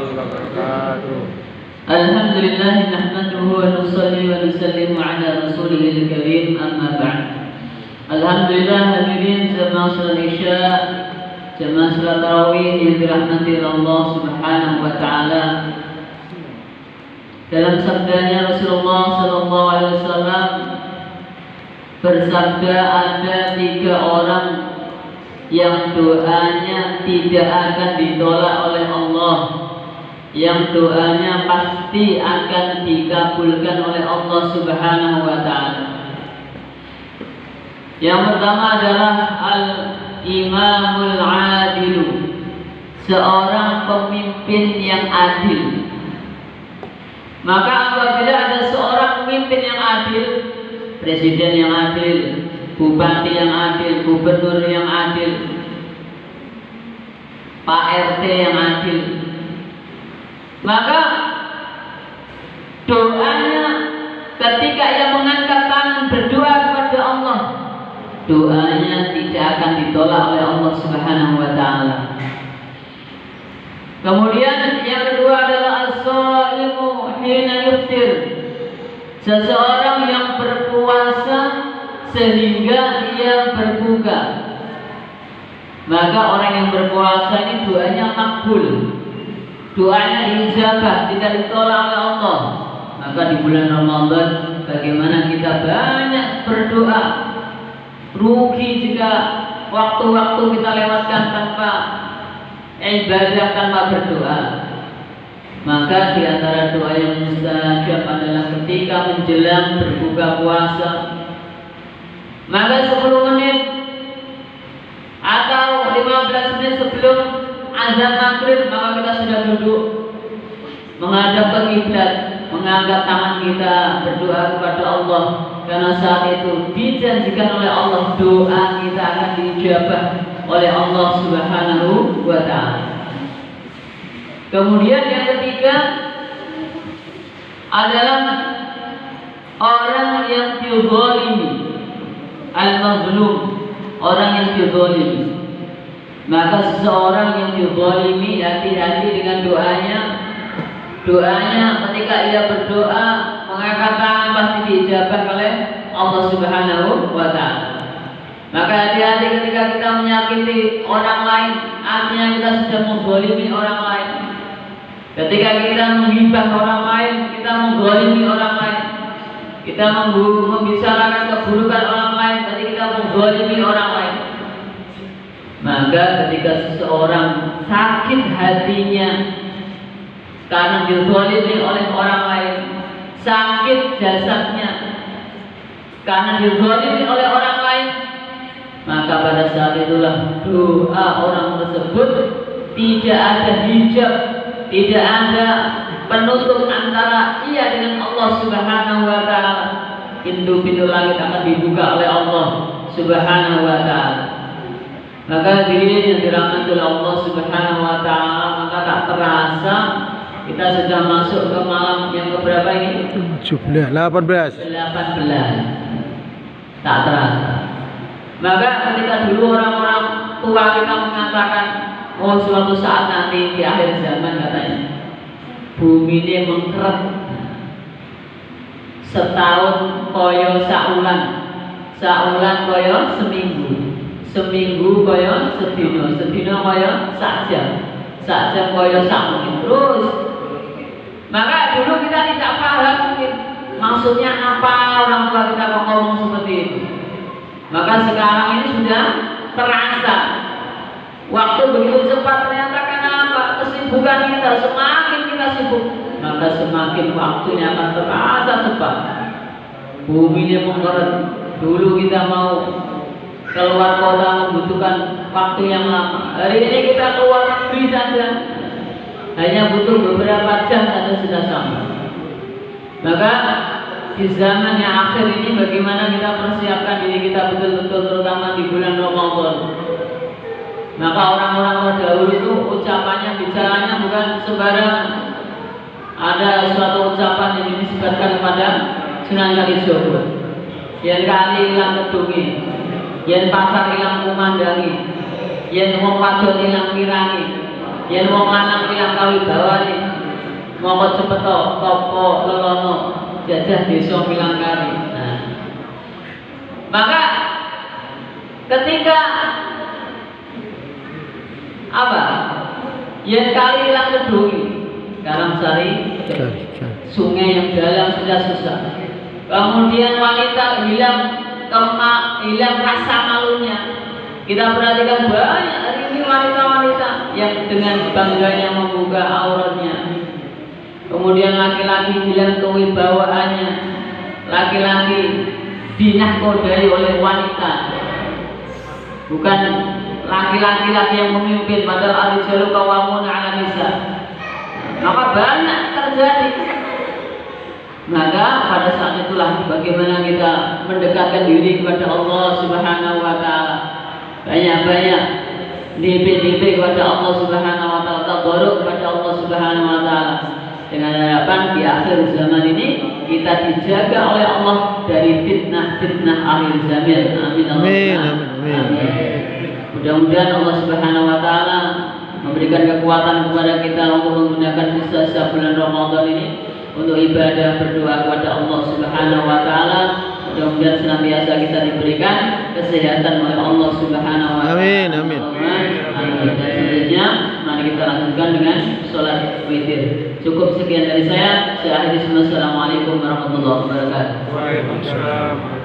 wabarakatuh. Alhamdulillah nahmaduhu wa nusalli wa nusallimu ala rasulihil karim amma ba'd. Alhamdulillah hadirin jemaah salat Isya, jemaah salat tarawih yang dirahmati Allah Subhanahu wa taala. Dalam sabdanya Rasulullah sallallahu alaihi wasallam bersabda, ada 3 orang yang doanya tidak akan ditolak oleh Allah, yang doanya pasti akan dikabulkan oleh Allah Subhanahu wa taala. Yang pertama adalah al-imamul adilu, seorang pemimpin yang adil. Maka apabila ada seorang pemimpin yang adil, presiden yang adil, bupati yang adil, gubernur yang adil, Pak RT yang adil, maka doanya ketika ia mengangkat tangan berdoa kepada Allah, doanya tidak akan ditolak oleh Allah Subhanahu wa taala. Kemudian yang kedua adalah as-shaimu hina yuftir, seseorang yang berpuasa sehingga ia berbuka. Maka orang yang berpuasa ini doanya makbul, doanya diijabah, tidak ditolak oleh Allah. Maka di bulan Ramadan bagaimana kita banyak berdoa. Rugi jika waktu-waktu kita lewatkan tanpa ibadah, tanpa berdoa. Maka di antara doa yang mustajab adalah ketika menjelang berbuka puasa, maka 10 menit atau 15 menit sebelum azan maghrib, maka kita sudah duduk menghadap ke kiblat, mengangkat tangan kita berdoa kepada Allah, karena saat itu dijanjikan oleh Allah doa kita akan diijabah oleh Allah Subhanahu wa taala. Kemudian yang ketiga adalah orang yang dizalimi, al-mazlum, orang yang dizalimi. Maka seseorang yang dizalimi hati-hati dengan doanya. Doanya ketika ia berdoa mengangkat tangan pasti diijabah oleh Allah Subhanahu wa taala. Maka hati-hati ketika kita menyakiti orang lain, artinya kita sudah menzalimi orang lain. Ketika kita menghibah orang lain, kita menzalimi orang lain. Kita membicarakan keburukan orang lain, berarti kita menzalimi orang lain. Maka ketika seseorang sakit hatinya karena dizalimi oleh orang lain, sakit jasadnya karena dizalimi oleh orang lain, maka pada saat itulah doa orang tersebut tidak ada hijab, tidak ada penutup antara ia dengan Allah Subhanahu wa taala. Pintu-pintu langit akan dibuka oleh Allah Subhanahu wa taala. Maka hadirin yang dirahmati oleh Allah Subhanahu wa taala, maka tak terasa kita sudah masuk ke malam yang keberapa ini? 18. Tak terasa. Maka ketika dulu orang-orang tua kita mengatakan, oh suatu saat nanti di akhir zaman katanya bumi ini mengkeret, setahun koyo saulan, saulan koyo seminggu, seminggu koyo sedino, sedino koyo sak jam koyo sak menit terus. Maka dulu kita tidak paham mungkin maksudnya apa orang tua kita ngomong seperti itu. Maka sekarang ini sudah terasa. Waktu begitu cepat, ternyata kenapa? Kesibukan kita, semakin kita sibuk, maka semakin waktunya akan terasa cepat. Bumi ini mengkeret. Dulu kita mau keluar kota membutuhkan waktu yang lama. Hari ini kita keluar negeri saja hanya butuh beberapa jam saja sudah sampai. Maka di zaman yang akhir ini bagaimana kita persiapkan diri kita betul-betul, terutama di bulan Ramadan. Maka orang-orang terdahulu itu ucapannya, bicaranya bukan sembarangan. Ada suatu ucapan yang dinisbatkan kepada Sunan Kalijogo. Yen kali ilang kedungi, yen pasar ilang kumandangi, yen wong wadon ilang mirangi, yen wong lanang ilang kawibawani mongko cepet topo lelono jajah desa Milangkari. Nah, maka ketika apa? Yen kali ilang kedungi, Karangsari, sungai yang dalam sudah susah. Kemudian wanita hilang rasa malunya. Kita perhatikan banyak hari ini wanita-wanita yang dengan bangganya membuka auratnya. Kemudian laki-laki hilang kewibawaannya. Laki-laki dinahkodai oleh wanita. Bukan laki-laki yang memimpin, padahal ar-rijalu qawwamuna 'ala nisa. Maka banyak terjadi. Maka pada saat itulah bagaimana kita mendekatkan diri kepada Allah Subhanahu wa taala. Banyak-banyak DP kepada Allah Subhanahu wa taala, tabarruk kepada Allah Subhanahu wa taala. Dengan harapan di akhir zaman ini kita dijaga oleh Allah dari fitnah-fitnah akhir zaman. Amin. Amin. Mudah-mudahan Allah Subhanahu wa taala memberikan kekuatan kepada kita untuk menggunakan sisa-sisa bulan Ramadan ini untuk ibadah berdoa kepada Allah Subhanahu wa taala. Mudah-mudahan senantiasa kita diberikan kesehatan oleh Allah Subhanahu wa taala. Amin, amin. Dan selanjutnya mari kita lanjutkan dengan sholat witir. Cukup sekian dari saya. Saya akhiri. Assalamualaikum warahmatullahi wabarakatuh. Waalaikumsalam.